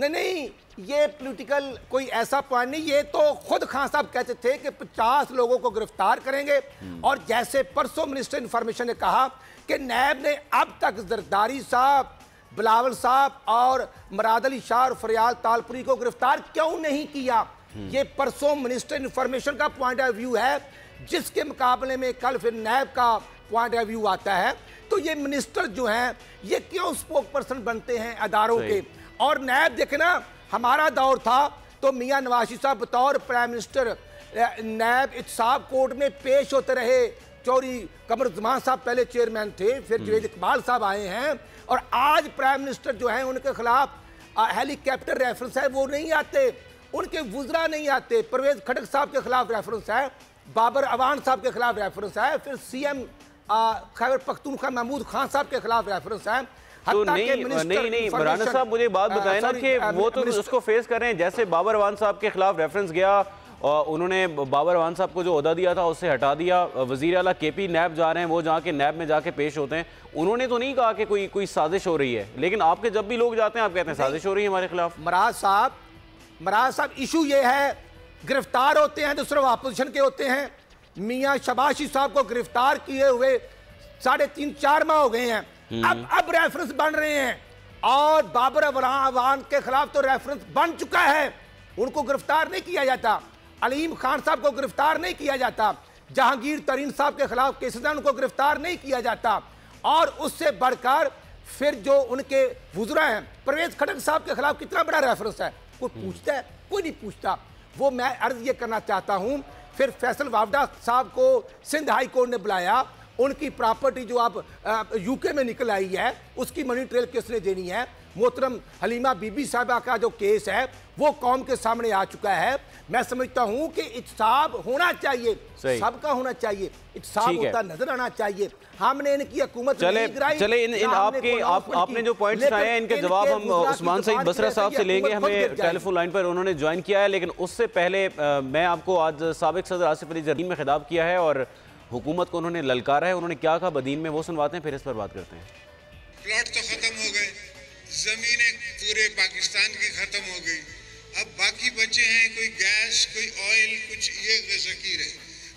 नहीं, ये पॉलिटिकल कोई ऐसा पॉइंट नहीं, ये तो खुद खान साहब कहते थे कि 50 लोगों को गिरफ्तार करेंगे। और जैसे परसों मिनिस्टर इंफॉर्मेशन ने कहा कि नैब ने अब तक जरदारी साहब, बिलावल साहब और मुराद अली शाह और फरियाद तालपुरी को गिरफ्तार क्यों नहीं किया। ये परसों मिनिस्टर इंफॉर्मेशन का पॉइंट ऑफ व्यू है, जिसके मुकाबले में कल फिर नैब का पॉइंट ऑफ व्यू आता है। तो ये मिनिस्टर जो हैं ये क्यों स्पोक पर्सन बनते हैं अदारों के। और नैब देखना, हमारा दौर था तो मियां नवाज शरीफ साहब बतौर प्राइम मिनिस्टर नैब इत्साब कोर्ट में पेश होते रहे। चौधरी कमर जमान साहब पहले चेयरमैन थे, फिर जुनैद इकबाल साहब आए हैं, और आज प्राइम मिनिस्टर जो हैं उनके खिलाफ हेलीकॉप्टर रेफरेंस है, वो नहीं आते, उनके वुज़रा नहीं आते। परवेज खटक साहब के खिलाफ रेफरेंस है, बाबर अवान साहब के खिलाफ रेफरेंस है, फिर CM खैबर पख्तूनख्वा महमूद खान साहब के खिलाफ रेफरेंस है। तो नहीं राना साहब, मुझे बात बताएं ना कि वो तो उसको फेस कर रहे हैं। जैसे बाबर अवान साहब के खिलाफ रेफरेंस गया और उन्होंने बाबर अवान साहब को जो ओहदा दिया था उससे हटा दिया। वजीर आला KP नैब जा रहे हैं, वो जाके नैब में जाके पेश होते हैं। उन्होंने तो नहीं कहा कि कोई साजिश हो रही है, लेकिन आपके जब भी लोग जाते हैं आप कहते हैं साजिश हो रही है हमारे खिलाफ। मराज साहब इशू ये है, गिरफ्तार होते हैं तो सिर्फ अपोजिशन के होते हैं। मियाँ शबाशी साहब को गिरफ्तार किए हुए 3.5-4 माह हो गए हैं, अब रेफरेंस बन रहे हैं। और बाबर अवान के खिलाफ तो रेफरेंस बन चुका है, उनको गिरफ्तार नहीं किया जाता। अलीम खान साहब को गिरफ्तार नहीं किया जाता। जहांगीर तरीन साहब के खिलाफ केसेस हैं, उनको गिरफ्तार नहीं किया जाता। और उससे बढ़कर फिर जो उनके वुज़रा हैं, परवेज खटक साहब के खिलाफ कितना बड़ा रेफरेंस है, कोई पूछता है? कोई नहीं पूछता। वो मैं अर्ज ये करना चाहता हूँ। फिर फैसल वावडा साहब को सिंध हाई कोर्ट ने बुलाया, उनकी प्रॉपर्टी जो आप यूके में निकल आई है उसकी मनी ट्रेल किसने देनी है। मोहतरम हलीमा बीबी साहबा का जो केस है वो कौम के सामने आ चुका है। मैं समझता हूं कि इंसाफ होना चाहिए, सबका होना चाहिए, इंसाफ होता नजर आना चाहिए। हमने इनकी हुकूमत चले आपने जो पॉइंट्स उठाए हैं इनके जवाब हम उस्मान सईद बसरा साहब से लेंगे। हमें टेलीफोन लाइन पर उन्होंने ज्वाइन किया है, लेकिन उससे पहले मैं आपको आज साबिक सदर आसिफ अली जरदारी में खिताब किया है और हुकूमत को उन्होंने ललकारा है। उन्होंने क्या कहा बदीन में वो सुनवाते हैं, फिर इस पर बात करते हैं। प्लॉट तो खत्म हो गए, जमीनें पूरे पाकिस्तान की खत्म हो गई, अब बाकी बचे हैं कोई गैस, कोई ऑयल, कुछ ये ज़ख़ीरे।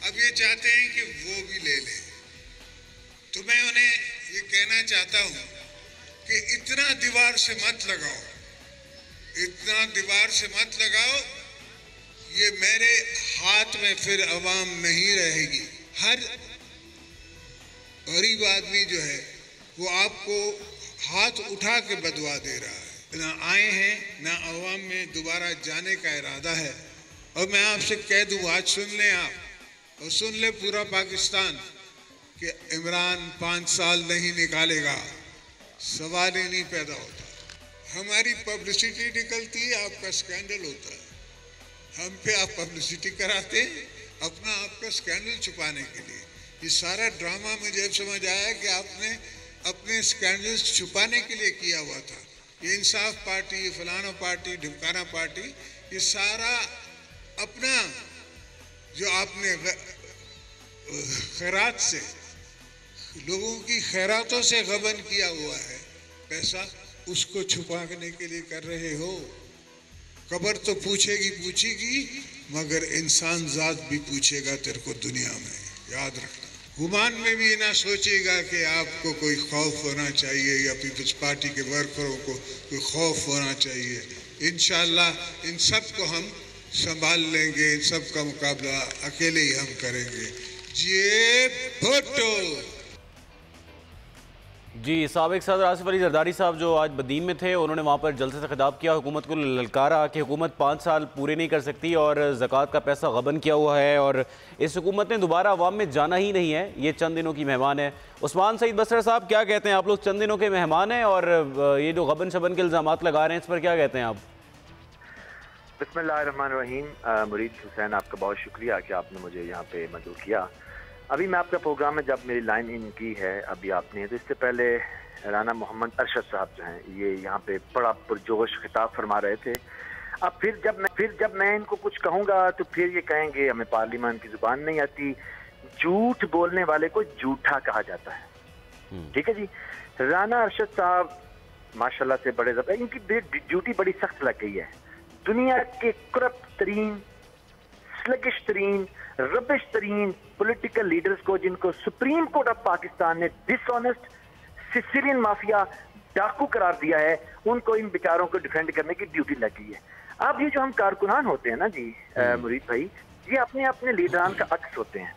अब ये चाहते हैं कि वो भी ले लें। तो मैं उन्हें ये कहना चाहता हूँ कि इतना दीवार से मत लगाओ, इतना दीवार से मत लगाओ। ये मेरे हाथ में फिर अवाम नहीं रहेगी। हर गरीब आदमी जो है वो आपको हाथ उठा के बदवा दे रहा है। ना आए हैं ना अवाम में दोबारा जाने का इरादा है। और मैं आपसे कह दूं, आज सुन लें आप और सुन ले पूरा पाकिस्तान कि इमरान 5 साल नहीं निकालेगा, सवाल ही नहीं पैदा होता। हमारी पब्लिसिटी निकलती है, आपका स्कैंडल होता है। हम पे आप पब्लिसिटी कराते हैं अपना आपका स्कैंडल छुपाने के लिए। ये सारा ड्रामा मुझे अब समझ आया कि आपने अपने स्कैंडल्स छुपाने के लिए किया हुआ था। ये इंसाफ पार्टी, ये फलाना पार्टी, ढिमकाना पार्टी, ये सारा अपना जो आपने खैरात से, लोगों की खैरातों से गबन किया हुआ है पैसा, उसको छुपाने के लिए कर रहे हो। कब्र तो पूछेगी, मगर इंसान जात भी पूछेगा तेरे को दुनिया में, याद रखना। गुमान में भी ना सोचेगा कि आपको कोई खौफ होना चाहिए या पीपल्स पार्टी के वर्करों को कोई खौफ होना चाहिए। इंशाअल्लाह इन सब को हम संभाल लेंगे, इन सब का मुकाबला अकेले ही हम करेंगे। ये भुट्टो जी, साबिक सदर आसिफ अली जरदारी साहब जो आज बदीन में थे, उन्होंने वहाँ पर जलसे से खिताब किया, हुकूमत को ललकारा कि हुकूमत 5 साल पूरे नहीं कर सकती और ज़कात का पैसा गबन किया हुआ है और इस हुकूमत ने दोबारा अवाम में जाना ही नहीं है, ये चंद दिनों की मेहमान है। उस्मान सईद बसरा साहब क्या कहते हैं, आप लोग चंद दिनों के मेहमान हैं और ये जो गबन शबन के इल्ज़ामात लगा रहे हैं, इस पर क्या कहते हैं आप? बिस्मिल्लाहिर्रहमानिर्रहीम। मुरीद हुसैन, आपका बहुत शुक्रिया कि आपने मुझे यहाँ पे मदऊ किया। अभी मैं आपका प्रोग्राम में जब मेरी लाइन इन की है अभी आपने, तो इससे पहले राना मोहम्मद अरशद साहब जो हैं ये यहाँ पे बड़ा पुरजोश खिताब फरमा रहे थे। अब फिर जब मैं इनको कुछ कहूँगा तो फिर ये कहेंगे हमें पार्लियामेंट की जुबान नहीं आती। झूठ बोलने वाले को झूठा कहा जाता है, ठीक है जी। राना अरशद साहब माशाल्लाह से बड़े जबरदस्त, इनकी ड्यूटी बड़ी सख्त लग गई है। दुनिया के करप्ट तरीन, स्लगिश तरीन, रबिश तरीन पॉलिटिकल लीडर्स को, जिनको सुप्रीम कोर्ट ऑफ पाकिस्तान ने डिसऑनेस्ट, सिसिलियन माफिया, डाकू करार दिया है, उनको इन बेचारों को डिफेंड करने की ड्यूटी लगी है। अब ये जो हम कारकुनान होते हैं ना जी मुरीद भाई, ये अपने अपने लीडरान का अक्स होते हैं।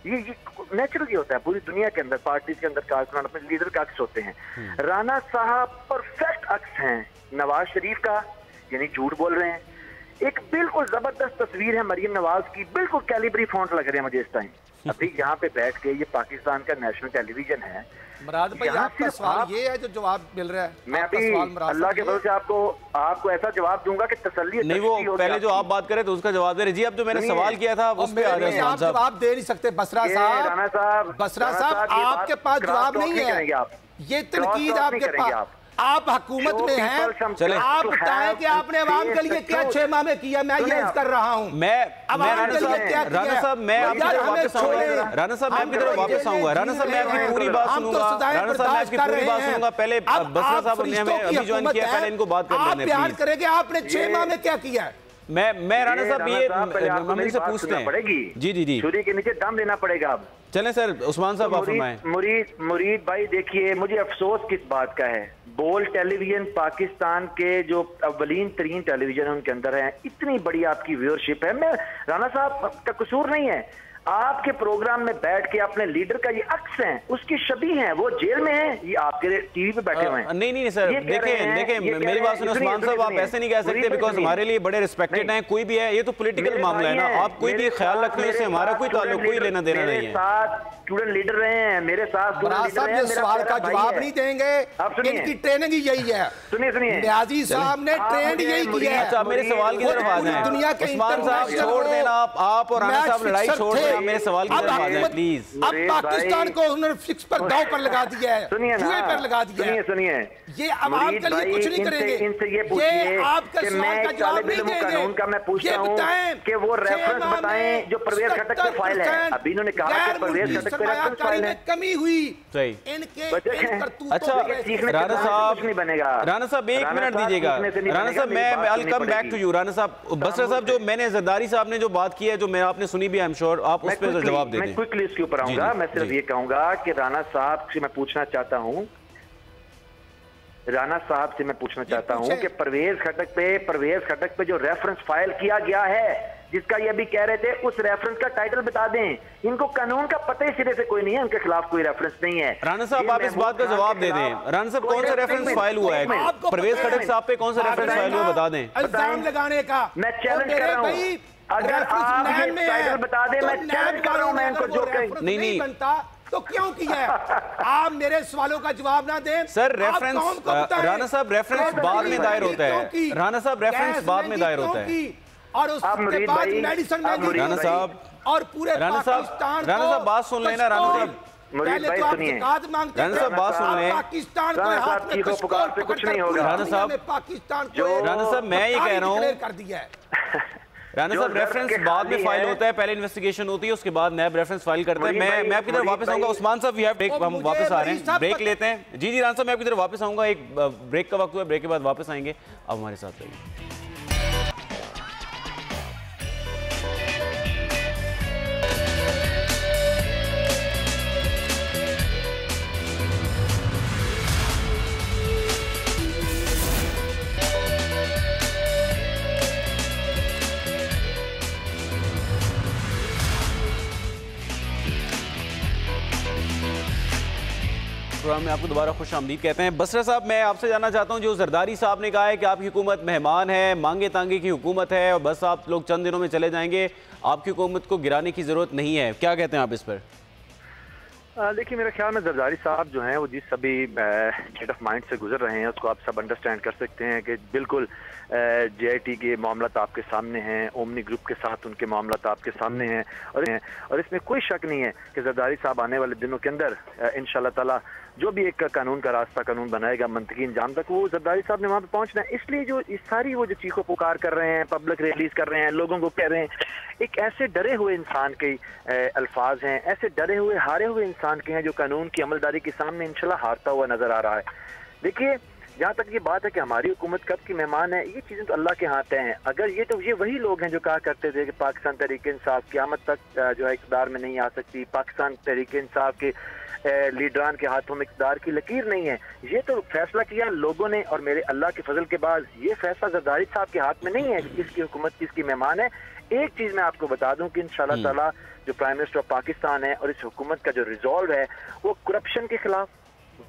ये नेचुरली होता है पूरी दुनिया के अंदर, पार्टीज के अंदर कारकुनान अपने लीडर का अक्स होते हैं। राना साहब परफेक्ट अक्स हैं नवाज शरीफ का, यानी झूठ बोल रहे हैं। एक बिल्कुल जबरदस्त तस्वीर है मरियम नवाज की, बिल्कुल कैलिबरी फॉन्ट लग रहे हैं मुझे इस टाइम। अभी यहाँ पे बैठ के, ये पाकिस्तान का नेशनल टेलीविजन है। मुराद भाई, आपका सवाल ये है जो जवाब मिल रहा है, मैं अभी अल्लाह के भरोसे आपको ऐसा जवाब दूंगा कि तसल्ली नहीं। वो पहले जो आप बात करें तो उसका जवाब दे रहे जी। अब जो मैंने सवाल किया था उस पे आप जवाब दे नहीं सकते बसरा साहब। बसरा साहब, आपके पास जवाब नहीं है, ये तनकीद आपके पास। आप हुकूमत में हैं, आप बताएं कि आपने अवाम के लिए क्या 6 माह में किया। मैं ये कर रहा हूँ, राना साहब मैं आपकी तरफ वापस आऊंगा। राना साहब मैं आपकी तरफ वापस आऊंगा। राना साहब मैं आपकी पूरी बात सुनूंगा। राना साहब मैं आपकी पूरी बात सुनूंगा। पहले बसरा साहब ने हमें अभी ज्वाइन किया, पहले इनको बात कर लेने प्यार करेंगे। आपने 6 माह में क्या किया? मैं राना साहब ये हम से पूछते हैं पड़ेगी जी छुरी के नीचे दम लेना पड़ेगा। अब चलें सर, उस्मान साहब आप फरमाएं। मुरीद भाई देखिए, मुझे अफसोस किस बात का है, बोल टेलीविजन पाकिस्तान के जो अव्वलीन तरीन टेलीविजन उनके अंदर है, इतनी बड़ी आपकी व्यूअरशिप है। मैं राना साहब का कसूर नहीं है, आपके प्रोग्राम में बैठ के अपने लीडर का ये अक्स है, उसकी छवि है, वो जेल में है, ये आपके टीवी पे बैठे हुए हैं। नहीं सर, देखें मेरी बात सुनो उस्मान साहब, आप ऐसे नहीं कह सकते, बिकॉज हमारे लिए बड़े रिस्पेक्टेड हैं, कोई भी है, ये तो पॉलिटिकल मामला है ना, आप कोई भी ख्याल रख लें, इससे हमारा कोई ताल्लुक, कोई लेना देना नहीं है। स्टूडेंट लीडर रहे हैं मेरे साथ, सवाल का जवाब नहीं देंगे, इनकी ट्रेनिंग ही यही है। सुनिए न्याजी साहब ने ट्रेंड यही किया है। अच्छा, मेरे सवाल की तरफ आ जाएं, दुनिया के उस्मान साहब छोड़ देना, आप और राना साहब लड़ाई छोड़ देना, मेरे सवाल की तरफ आ जाएं प्लीज। अब पाकिस्तान को उन्होंने फिक्स पर दांव पर लगा दिया है, जुए पर लगा दिया है। सुनिए ये आवाम के लिए कुछ नहीं करेंगे। इनसे ये पूछिए आपका कि सवाल का जवाब नहीं देंगे। कानून का मैं पूछता हूँ कि वो रेफरेंस बताएं जो परवेज खटक पे फाइल है। अभी इन्होंने कहा कि परवेज खटक पे रेफरेंस फाइल है, कमी हुई सही। अच्छा राना साहब नहीं बनेगा। राना साहब 1 मिनट दीजिएगा। राना साहब मैं I will come back to you. Rana साहब, बसरा साहब, जो मैंने जरदारी साहब ने जो बात की है, जो मैं आपने सुनी भी, आई एम श्योर आप उस पर जवाब दे दें। मैं क्विकली इसके ऊपर आऊंगा। मैं सिर्फ ये कहूंगा कि राना साहब से मैं पूछना चाहता हूँ, राना साहब से मैं पूछना चाहता हूं कि परवेज खटक पे जो रेफरेंस फाइल किया गया है, जिसका ये भी कह रहे थे, उस रेफरेंस का टाइटल बता दें। इनको कानून का पता ही सिरे से कोई नहीं है, उनके खिलाफ कोई रेफरेंस नहीं है। राना साहब आप इस बात का जवाब दे दें। राना साहब कौन सा रेफरेंस फाइल हुआ है परवेज खटक साहब पे, कौन सा रेफरेंस फाइल हुआ बता दें। इल्जाम लगाने का मैं चैलेंज कर रहा हूं, अगर आप ये टाइटल बता दें, मैं चैलेंज कर रहा हूं, मैं इनको जो नहीं बनता तो क्यों किया है? आप मेरे सवालों का जवाब ना दें सर। रेफरेंस राना साहब, रेफरेंस बाद में दायर होता है। राना साहब रेफरेंस बाद में दायर होता है, और उसके बाद मेडिसिन महंगी राना साहब और पूरे राना साहब बात सुन लेना। राना साहब मुरीद भाई सुनिए, राना साहब बात सुन लें। पाकिस्तान को हाथ में पुकार से कुछ नहीं होगा। राना साहब, पाकिस्तान को राना साहब मैं ये कह रहा हूँ, कर दिया है। राना साहब रेफरेंस बाद में फाइल होता है, पहले इन्वेस्टिगेशन होती है, उसके बाद नैब रेफरेंस फाइल करते हैं। मैं आपकी तरफ वापस आऊंगा। उस्मान साहब वी हैव ब्रेक, हम वापस आ रहे हैं, ब्रेक लेते हैं। जी राना साहब मैं आपकी तरफ वापस आऊंगा, एक ब्रेक का वक्त हुआ, ब्रेक के बाद वापस आएंगे। अब हमारे साथ रहिए। प्रोग्राम में आपको दोबारा खुश आमदीद कहते हैं। बसरा साहब मैं आपसे जानना चाहता हूं, जो जरदारी साहब ने कहा है कि आपकी हुकूमत मेहमान है, मांगे तांगे की हुकूमत है और बस आप लोग चंद दिनों में चले जाएंगे, आपकी हुकूमत को गिराने की ज़रूरत नहीं है, क्या कहते हैं आप इस पर? देखिए मेरे ख्याल में जरदारी साहब जो हैं वो जिस सभी स्टेट ऑफ माइंड से गुजर रहे हैं उसको आप सब अंडरस्टैंड कर सकते हैं कि बिल्कुल JIT के मामला आपके सामने हैं, ओमनी ग्रुप के साथ उनके मामला आपके सामने हैं और इसमें कोई शक नहीं है कि जरदारी साहब आने वाले दिनों के अंदर इंशाल्लाह ताला जो भी एक कानून का रास्ता कानून बनाएगा मंतकी इंजाम तक, वो जरदारी साहब ने वहाँ पे पहुँचना है। इसलिए जो इस सारी वो जो चीखों पुकार कर रहे हैं, पब्लिक रिलीज कर रहे हैं, लोगों को कह रहे हैं, एक ऐसे डरे हुए इंसान के अल्फाज हैं, ऐसे डरे हुए हारे हुए इंसान के हैं जो कानून की अमलदारी के सामने इंशाल्लाह हारता हुआ नजर आ रहा है। देखिए जहाँ तक ये बात है कि हमारी हुकूमत कब की मेहमान है, ये चीज़ें तो अल्लाह के हाथ हैं। अगर ये वही लोग हैं जो कहा करते थे कि पाकिस्तान तहरीक इंसाफ क़यामत तक जो है इक़्तिदार में नहीं आ सकती, पाकिस्तान तहरीक इंसाफ के लीडरान के हाथों में इक़्तिदार की लकीर नहीं है, ये तो फैसला किया लोगों ने और मेरे अल्लाह के फजल के बाद ये फैसला जरदारी साहब के हाथ में नहीं है कि इसकी हुकूमत किसकी मेहमान है। एक चीज़ मैं आपको बता दूं कि इंशाल्लाह ताला जो प्राइम मिनिस्टर ऑफ पाकिस्तान है और इस हुकूमत का जो रिजॉल्व है वो करप्शन के खिलाफ,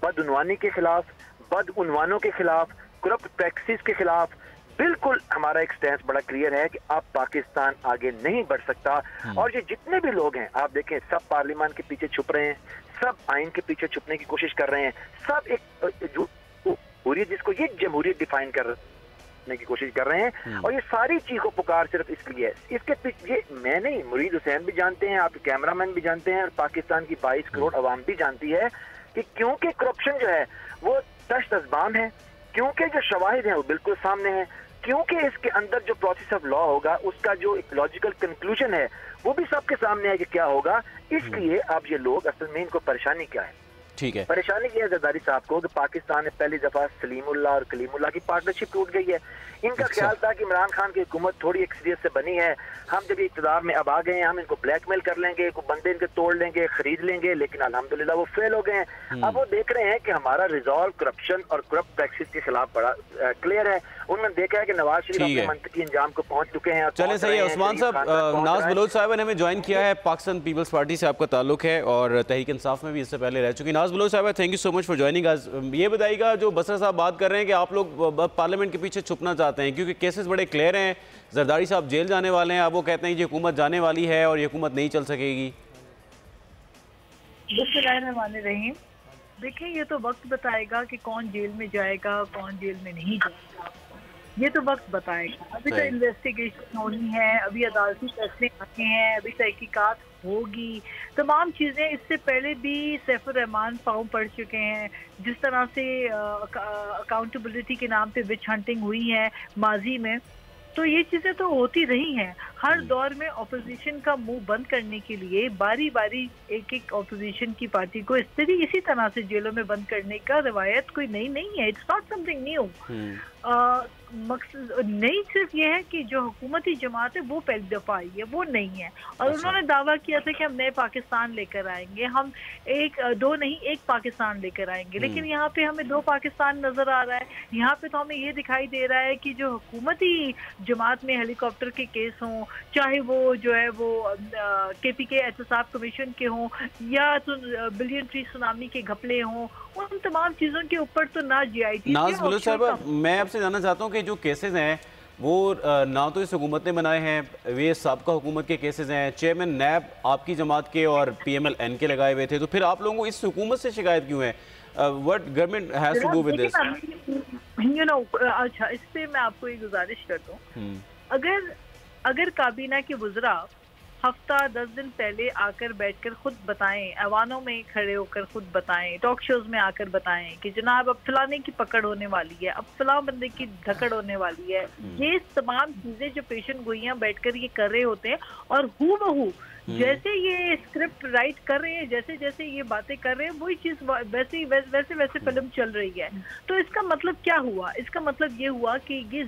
बदउनवानी के खिलाफ, बदउनवानों के खिलाफ, करप्ट प्रैक्टिस के खिलाफ बिल्कुल हमारा एक स्टैंस बड़ा क्लियर है कि अब पाकिस्तान आगे नहीं बढ़ सकता। और ये जितने भी लोग हैं आप देखें, सब पार्लियामान के पीछे छुप रहे हैं, सब आइन के पीछे छुपने की कोशिश कर रहे हैं, सब एक जमहूरियत जिसको ये जमहूरियत डिफाइन करने की कोशिश कर रहे हैं। और ये सारी चीखों पुकार सिर्फ इसलिए है, इसके पीछे मैं नहीं, मुरीद हुसैन भी जानते हैं, आपके कैमरामैन भी जानते हैं और पाकिस्तान की 22 करोड़ अवाम भी जानती है कि क्योंकि करप्शन जो है वो तश्त अज़बान है, क्योंकि जो शवाहिद हैं वो बिल्कुल सामने हैं, क्योंकि इसके अंदर जो प्रोसेस ऑफ लॉ होगा उसका जो एक लॉजिकल कंक्लूजन है वो भी सबके सामने है कि क्या होगा। इसलिए अब ये लोग असल में इनको परेशानी क्या है, ठीक है। परेशानी ये है जरदारी साहब को कि पाकिस्तान में पहली दफा सलीमुल्लाह और कलीमुल्लाह की पार्टनरशिप टूट गई है। इनका ख्याल था कि इमरान खान की हुकूमत थोड़ी एक्सपीरियंस से बनी है, हम जब इक़्तिदार में अब आ गए हैं हम इनको ब्लैकमेल कर लेंगे, को बंदे इनके तोड़ लेंगे, खरीद लेंगे, लेकिन अल्हम्दुलिल्लाह वो फेल हो गए हैं। अब वो देख रहे हैं कि हमारा रिजॉल्व करप्शन और करप्ट प्रैक्टिस के खिलाफ बड़ा क्लियर है। उन्होंने देखा है कि नवाज शरीफ अपने मंतकी अंजाम को पहुंच चुके हैं। चले सही है उस्मान साहब, नाज बलोच साहब ने हमें ज्वाइन किया है, पाकिस्तान पीपल्स पार्टी से आपका ताल्लुक है और तहरीक इंसाफ में भी इससे पहले रह चुकी। नाज बलोच साहब, thank you so much for joining us. ये बताइएगा, जो बसरा साहब बात कर रहे हैं कि आप लोग पार्लियामेंट के पीछे छुपना चाहते हैं क्योंकि केसेस बड़े क्लियर हैं, जरदारी साहब जेल जाने वाले हैं, अब वो कहते हैं कि हुकूमत जाने वाली है और ये हुकूमत नहीं चल सकेगी। बिस्मिल्लाहिर्रहमानिर्रहीम। देखिए, ये तो वक्त बताएगा कि कौन जेल में जाएगा, कौन जेल में नहीं जाएगा, ये तो वक्त बताएगा। अभी तो इन्वेस्टिगेशन होनी है, अभी अदालती फैसले आने हैं, अभी तहकीकात होगी, तमाम चीज़ें। इससे पहले भी सैफुर रहमान पाँव पड़ चुके हैं, जिस तरह से अकाउंटेबिलिटी के नाम पे विच हंटिंग हुई है माजी में, तो ये चीज़ें तो होती रही हैं। हर दौर में ऑपोजिशन का मुंह बंद करने के लिए बारी बारी एक एक ऑपोजिशन की पार्टी को इसी तरह से जेलों में बंद करने का रवायत कोई नई नहीं है। It's not something new. मकसद नहीं सिर्फ ये है कि जो हुकूमती जमात है वो पहली दफ़ा आई है, वो नहीं है। और उन्होंने दावा किया था कि हम नए पाकिस्तान लेकर आएंगे, हम दो नहीं एक पाकिस्तान लेकर आएंगे, लेकिन यहाँ पे हमें दो पाकिस्तान नजर आ रहा है। यहाँ पे तो हमें ये दिखाई दे रहा है कि जो हुकूमती जमात में हेलीकॉप्टर के केस हों, चाहे वो जो है वो KPK एहतसाब कमीशन के हों या तो बिलियन ट्री सुनामी के घपले हों, उन तमाम चीज़ों के ऊपर तो ना GIT। नाज बलोच साहब, मैं आपसे जानना चाहता हूँ कि जो केसेस हैं वो ना तो इस हुकूमत ने बनाए हैं, वे साबका हुकूमत के केसेस हैं, चेयरमैन नैब आपकी जमात के और PMLN के लगाए हुए थे, तो फिर आप लोगों को इस हुकूमत से शिकायत क्यों है? What government has to do with this? You know, अच्छा, इस पे मैं आपको एक गुजारिश करता हूँ। अगर काबीना के वज़रा हफ्ता 10 दिन पहले आकर बैठकर खुद बताएं, ऐवानों में खड़े होकर खुद बताएं, टॉक शोज में आकर बताएं कि जनाब अब फलाने की पकड़ होने वाली है, अब फलां बंदे की धकड़ होने वाली है, ये तमाम चीजें जो पेशेंट गोइयां बैठकर ये कर रहे होते हैं और हूबहू जैसे ये स्क्रिप्ट राइट कर रहे हैं, जैसे जैसे ये बातें कर रहे हैं, वही चीज वैसे फिल्म चल रही है। तो इसका मतलब क्या हुआ? इसका मतलब ये हुआ कि ये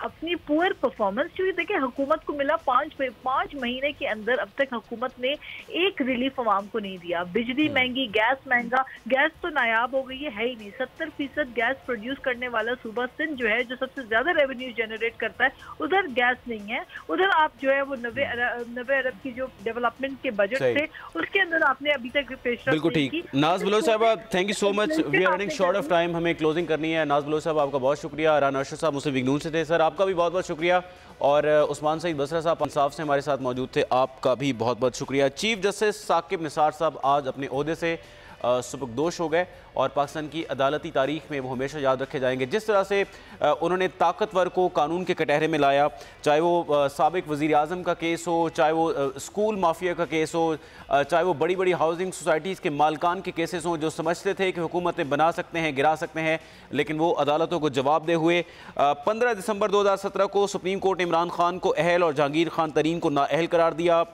अपनी पुअर परफॉर्मेंस, क्योंकि देखिए हुकूमत को मिला 5 महीने के अंदर अब तक हुकूमत ने एक रिलीफ अवाम को नहीं दिया। बिजली महंगी, गैस महंगा, गैस तो नायाब हो गई है ही नहीं। 70% गैस प्रोड्यूस करने वाला सूबा सिंध जो है, जो सबसे ज्यादा रेवेन्यू जनरेट करता है, उधर गैस नहीं है। उधर आप जो है वो 90 अरब की जो डेवलपमेंट के बजट थे उसके अंदर आपने अभी तक पेशरफ बिल्कुल ठीक। नाज बलोच साहब, thank you so much, we are running short of time, हमें क्लोजिंग करनी है। नाज बलोच साहब आपका बहुत शुक्रिया, राना अरशद साहब मुस्लिम लीग नून से थे, सर आपका भी बहुत बहुत शुक्रिया, और उस्मान सईद बसरा साहब इंसाफ से हमारे साथ मौजूद थे, आपका भी बहुत बहुत शुक्रिया। चीफ जस्टिस साकिब निसार साहब आज अपने ओहदे से सुबकदोश हो गए और पाकिस्तान की अदालती तारीख में वो हमेशा याद रखे जाएंगे। जिस तरह से उन्होंने ताकतवर को कानून के कटहरे में लाया, चाहे वो साबिक वज़ीर आज़म का केस हो, चाहे वो स्कूल माफिया का केस हो, चाहे वो बड़ी बड़ी हाउसिंग सोसाइटीज़ के मालकान के केसेस हों, जो समझते थे कि हुकूमतें बना सकते हैं, गिरा सकते हैं, लेकिन वो अदालतों को जवाब दे हुए। 15 दिसंबर 2017 को सुप्रीम कोर्ट ने इमरान खान को अहल और जहांगीर खान तरीन को नाअहल करार दिया।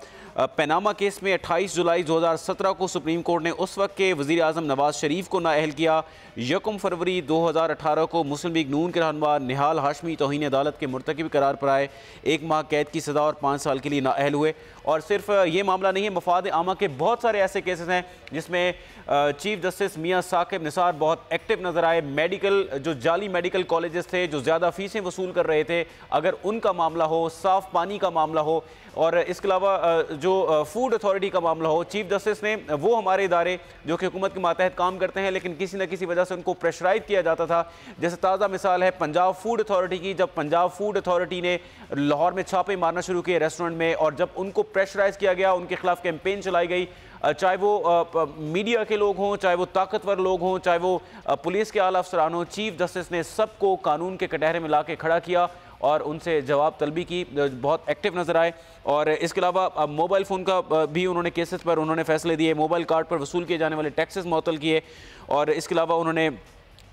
पनामा केस में 28 जुलाई 2017 को सुप्रीम कोर्ट ने उस वक्त के वज़ीर आज़म नवाज शरीफ को नाअहल किया। 1 फरवरी 2018 को मुस्लिम लीग नून के रहनुमा निहाल हाशमी तौहीन अदालत के मुर्तकिब करार पर आए, 1 माह कैद की सज़ा और 5 साल के लिए नाअहल हुए। और सिर्फ ये मामला नहीं है, मफाद आमा के बहुत सारे ऐसे केसेस हैं जिसमें चीफ जस्टिस मियां साकिब निसार बहुत एक्टिव नज़र आए। मेडिकल, जो जाली मेडिकल कॉलेजेस थे, जो ज़्यादा फ़ीसें वसूल कर रहे थे, अगर उनका मामला हो, साफ़ पानी का मामला हो, और इसके अलावा जो फूड अथॉरिटी का मामला हो, चीफ जस्टिस ने वो हमारे इदारे जो कि हुकूमत के मातहत काम करते हैं लेकिन किसी न किसी वजह से उनको प्रेशराइज किया जाता था, जैसे ताज़ा मिसाल है पंजाब फूड अथॉरिटी की। जब पंजाब फूड अथॉरिटी ने लाहौर में छापे मारना शुरू किए रेस्टोरेंट में, और जब उनको प्रेशराइज किया गया, उनके खिलाफ कैंपेन चलाई गई, चाहे वो मीडिया के लोग हों, चाहे वो ताकतवर लोग हों, चाहे वो पुलिस के आला अफसरान हों, चीफ जस्टिस ने सबको कानून के कटहरे में ला के खड़ा किया और उनसे जवाब तलबी की, बहुत एक्टिव नज़र आए। और इसके अलावा मोबाइल फ़ोन का भी उन्होंने केसेस पर उन्होंने फैसले दिए, मोबाइल कार्ड पर वसूल किए जाने वाले टैक्सेस मुअत्तल किए, और इसके अलावा उन्होंने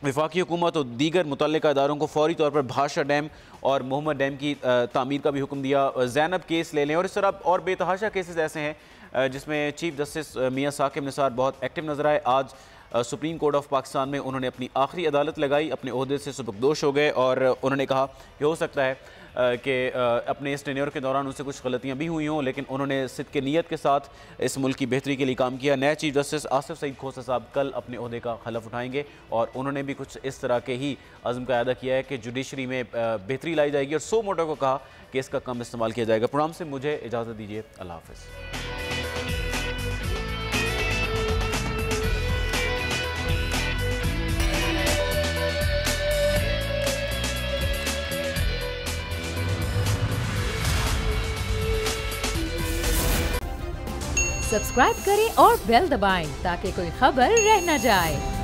वफाकी हुकूमत और दीगर मुतल्लिका इदारों को फौरी तौर पर भाषा डैम और मोहम्मद डैम की तामीर का भी हुक्म दिया। ज़ैनब केस ले लें, और इस तरह और बेतहाशा केसेस ऐसे हैं जिसमें चीफ जस्टिस मियां साकिब निसार बहुत एक्टिव नज़र आए। आज सुप्रीम कोर्ट ऑफ पाकिस्तान में उन्होंने अपनी आखिरी अदालत लगाई, अपने ओहदे से सुबकदोश हो गए और उन्होंने कहा कि हो सकता है कि अपने इस टेन्योर के दौरान उनसे कुछ गलतियां भी हुई हों, लेकिन उन्होंने सिद्क़ नियत के साथ इस मुल्क की बेहतरी के लिए काम किया। नए चीफ जस्टिस आसिफ सईद खोसा साहब कल अपने ओहदे का खलफ उठाएंगे और उन्होंने भी कुछ इस तरह के ही अज़्म का अदा किया है कि जुडिशरी में बेहतरी लाई जाएगी और सो मोटो को कहा कि इसका कम इस्तेमाल किया जाएगा। प्रोग्राम से मुझे इजाज़त दीजिए, अल्लाह हाफ़िज़। सब्सक्राइब करें और बेल दबाएं ताकि कोई खबर रह न जाए।